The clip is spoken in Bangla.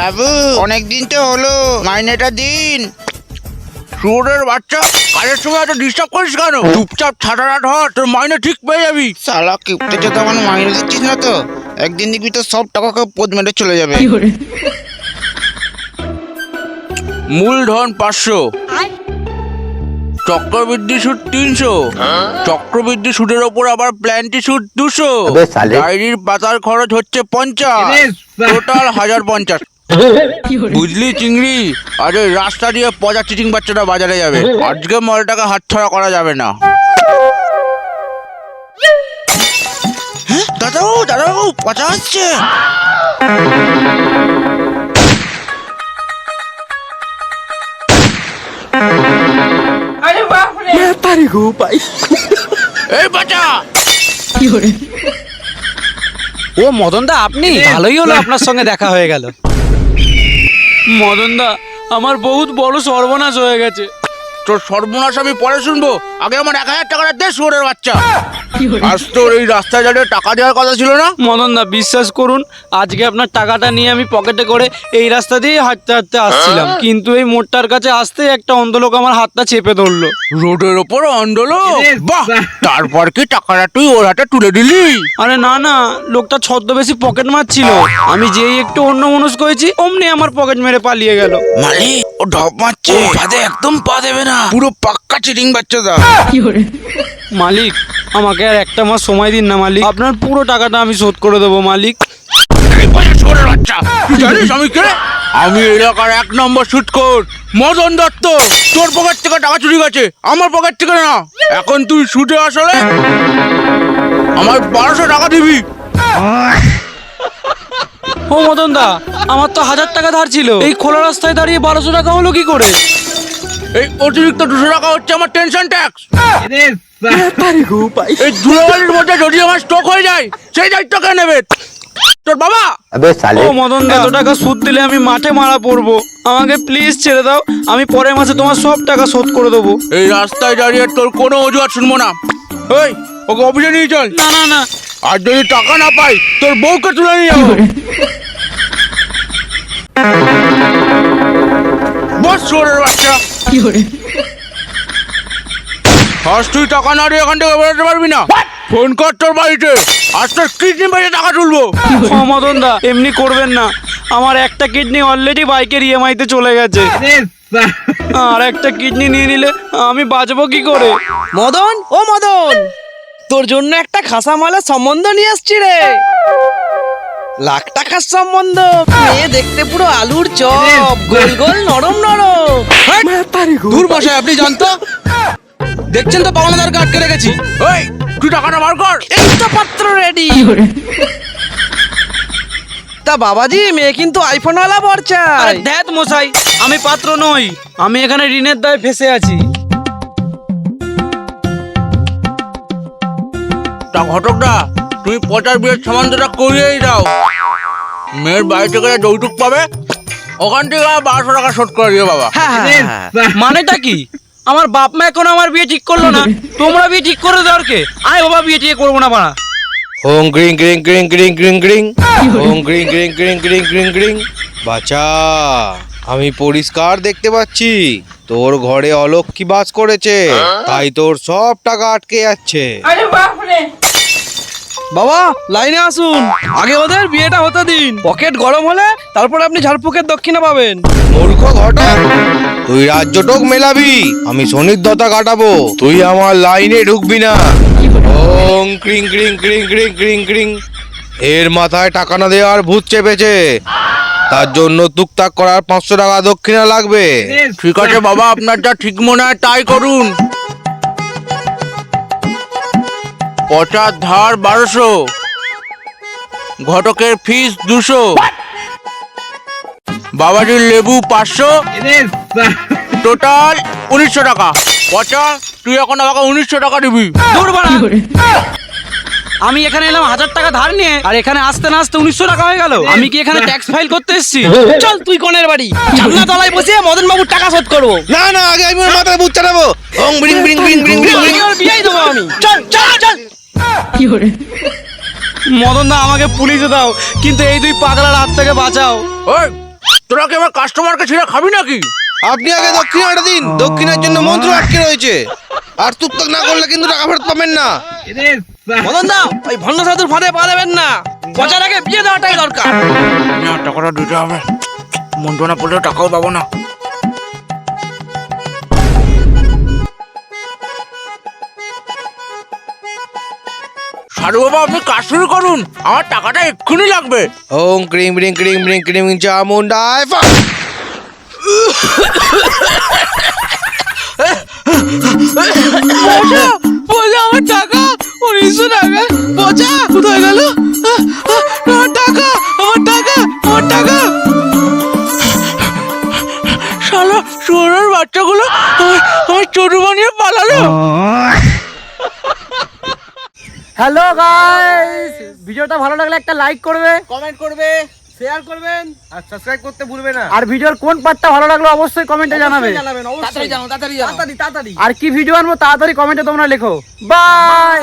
বাবু অনেকদিন তো হলো, মাইনেটা দিন। শুয়োরের বাচ্চা, কাজের সময় এত ডিস্টার্ব করিস কেন? চুপচাপ ছাটারাট হ, তোর মাইনে ঠিক পেয়ে যাবি। শালা কিপটে তো আমার মাইনে দিচ্ছিস না তো, একদিন দেখবি তো সব টাকাকে পদ মেরে চলে যাবে। মূলধন 500, চক্রবৃদ্ধি সুদ 300, চক্রবৃদ্ধি সুদের ওপর আবার প্ল্যান্টি সুদ 200, ডায়েরির পাতার খরচ হচ্ছে 50, টোটাল 1050। বুঝলি চিংড়ি, আজ ওই রাস্তা দিয়ে পচা চিটিং বাচ্চাটা বাজারে যাবে। আজকে মালটাকে হাতছাড়া করা যাবে না। দাদাবাবু দাদাবাবু, পচা আসছে। এই বাচ্চা, ও মদন দা, আপনি? ভালোই হলো আপনার সঙ্গে দেখা হয়ে গেল। মদন দা, আমার বহুত বড় সর্বনাশ হয়ে গেছে। তোর সর্বনাশ আমি পরে শুনবো, আগে আমার 1000 টাকাটা দে শুয়োরের বাচ্চা। আজ তোর এই রাস্তায় দাঁড়িয়ে টাকা দেওয়ার কথা ছিল না? মদন দা, বিশ্বাস করুন, আজকে আপনার টাকাটা নিয়ে আমি পকেটে করে এই রাস্তা দিয়ে হাঁটতে হাঁটতে আসছিলাম, কিন্তু এই মোড়টার কাছে আসতে একটা অন্ধলোক আমার হাতটা চেপে ধরলো। রোডের ওপর অন্ডলো, বাহ! তারপর কি টাকাটা তুই ওর হাতে তুলে দিলি? আরে না না, লোকটা ছদ্মবেশী পকেট মারছিল। আমি যেই একটু অন্যমনস্ক হয়েছি, অমনি আমার পকেট মেরে পালিয়ে গেল। মালিক, ও ঢপ মারছে, ফাঁদে একদম পা দেবে না, পুরো পাক্কা চিটিং বাচ্চা দা। মালিক, আমাকে আর একটা মাস সময় দিন না মালিক, আপনার পুরো টাকাটা আমি শোধ করে দেবো মালিক। এই পয়সা শুয়োরের বাচ্চা, তুই জানিস আমি কে? আমি এলাকার 1 নম্বর সুদখোর মদন দত্ত। তোর পকেট থেকে টাকা চুরি গেছে, আমার পকেট থেকে না। এখন তুই সুদে আসলে আমার 1200 টাকা দিবি। ও মদন দা, আমার তো 1000 টাকা ধার ছিল, এই খোলা রাস্তায় দাঁড়িয়ে 1200 টাকা হলো কি করে? এই অতিরিক্ত 200 টাকা হচ্ছে আমার টেনশন ট্যাক্স। এই ধুলোবালির মধ্যে যদি আমার স্টক হয়ে যায়, সেই দায়িত্ব কে নেবে? তোর বাবা। ও মদন দা, এত টাকা সুদ দিলে আমি মাঠে মারা পড়বো, আমাকে প্লিজ ছেড়ে দাও, আমি পরের মাসে তোমার সব টাকা শোধ করে দেবো। এই রাস্তায় দাঁড়িয়ে তোর কোনো অজুহাত শুনবো না। এই, ওকে অফিসে নিয়ে চল। না না না, আর যদি টাকা না পাই, তোর বউকে তুলে নিয়ে যাবো। বস শুয়োরের বাচ্চা। আজ তুই টাকা না দিয়ে এখান থেকে বেরোতে পারবি না। ফোন কর তোর বাড়িতে, আজ তোর কিডনি বেজে টাকা তুলবো। ও মদন দা, এমনি করবেন না, আমার একটা কিডনি অলরেডি বাইকের ইএমআইতে চলে গেছে, আর একটা কিডনি নিয়ে নিলে আমি বাঁচবো কি করে? মদন, ও মদন, তোর জন্য একটা খাসা মালের সম্বন্ধ নিয়ে আসছি রে। লাখ টাকার সম্বন্ধ, মেয়ে দেখতে পুরো আলুর চপ, গোল গোল নরম নরম। দূর বসায়, আপনি জানতো? দেখছেন তো পাওনাদার কার্ড কেটে গেছি। এই, তুই টাকাটা বার কর। এই তো পাত্র রেডি। তা বাবাজি, মেয়ে কিন্তু আইফোনওয়ালা বর আরে চাই। ধ্যাত মশাই, আমি পাত্র নই, আমি এখানে ঋণের দায়ে ফেসে আছি। তা ঘটকটা, তুমি পচার বিয়ের সামান্তটা করিয়েই দাও। মেয়ের বাড়ি থেকে যৌতুক পাবে, ওখান থেকে 1200 টাকা শোধ করে দিও বাবা। মানেটা কি? আমার বাপ মা এখন আমার বিয়ে ঠিক করলো না, তোমরা বিয়ে ঠিক করে দাও কে? আয় বাবা, বিয়ে ঠিক করবো না বাড়া। ওং গ্রিং গ্রিং গ্রিং গ্রিং গ্রিং গ্রিং, ওং গ্রিং গ্রিং গ্রিং গ্রিং গ্রিং গ্রিং। বাচ্চা, আমি পরিষ্কার দেখতে পাচ্ছি তোর ঘরে অলক্ষী বাস করেছে, তাই তোর সব টাকা আটকে যাচ্ছে। বাবা, লাইনে আসুন, আগে ওদের বিয়েটা হতে দিন। পকেট গরম হলে তারপর আপনি ঝাড়ফুঁকের দক্ষিণা পাবেন। মূর্খ ঘটক, তুই রাজ্যটক মেলাবি, আমি শনির্ধতা কাটাবো, তুই আমার লাইনে ঢুকবি না। ওং ক্রিং ক্রিং ক্রিং ক্রিং ক্রিং ক্রিং। এর মাথায় টাকা না দেওয়ার ভূত চেপেছে, তার জন্য টুকটাক করার 500 টাকা দক্ষিণা লাগবে। ঠিক আছে বাবা, আপনার যা ঠিক মনে হয় তাই করুন। পচার ধার 1200, ঘটকের ফিস 200, বাবাজির লেবু 500, টোটাল 1900 টাকা। পচা, তুই এখন আমাকে 1900 টাকা দিবি। দূর বাড়া, আমি এখানে এলাম 1000 টাকা ধার নিয়ে, আর এখানে আসতে না আসতে 1900 টাকা হয়ে গেল। আমি কি এখানে ট্যাক্স ফাইল করতে এসেছি? চল তুই কোণের বাড়ি, জানলা তলায় বসে মদন বাবুর টাকা শোধ করবো। না না, আগে আমি ওর মাথায় ভূত চালাবো। ওং bring bring bring bring bring bring. বিয়েই দেবো আমি। চল চল চল। মদন দা, আমাকে পুলিশে দাও, কিন্তু এই দুই পাগলার হাত থেকে বাঁচাও। ওই, তোরা কি আমার কাস্টমারকে ছিঁড়ে খাবি নাকি? আপনি আগে দক্ষিণাটা দিন, দক্ষিণার জন্য মন্ত্র আটকে রয়েছে। আর টুকটাক না করলে কিন্তু টাকা ফেরত পাবেন না। মদন দা ওই ভণ্ড সাধুর ফাঁদে পা দেবেন না, পচার আগে বিয়ে দেওয়াটাই দরকার। না, টাকাটা দিতে হবে, মন্ত্র না পড়লে টাকাও পাবো না। সাধু বাবা, আপনি কাজ শুরু করুন, আমার টাকাটা এক্ষুনি লাগবে। ওং ক্রিং ব্রিং ক্রিং ব্রিং ক্রিং চামুন্ডায় ফা। পচা আমার টাকা, 1900 টাকা। পচা কোথায় গেল? আমার টাকা, আমার টাকা, আমার টাকা। শালা শুয়োরের বাচ্চাগুলো আমার চোরু বানিয়ে পালালো। হ্যালো গাইস, ভিডিওটা ভালো লাগলে একটা লাইক করবে, কমেন্ট করবে, শেয়ার করবেন আর সাবস্ক্রাইব করতে ভুলবে না। আর ভিডিওর কোন পার্টটা ভালো লাগলো অবশ্যই কমেন্টে জানাবে। তাড়াতাড়ি জানো, তাড়াতাড়ি জানো, তাড়াতাড়ি। আর কি ভিডিও আনবো তাড়াতাড়ি কমেন্টে তোমরা লেখো। বাই।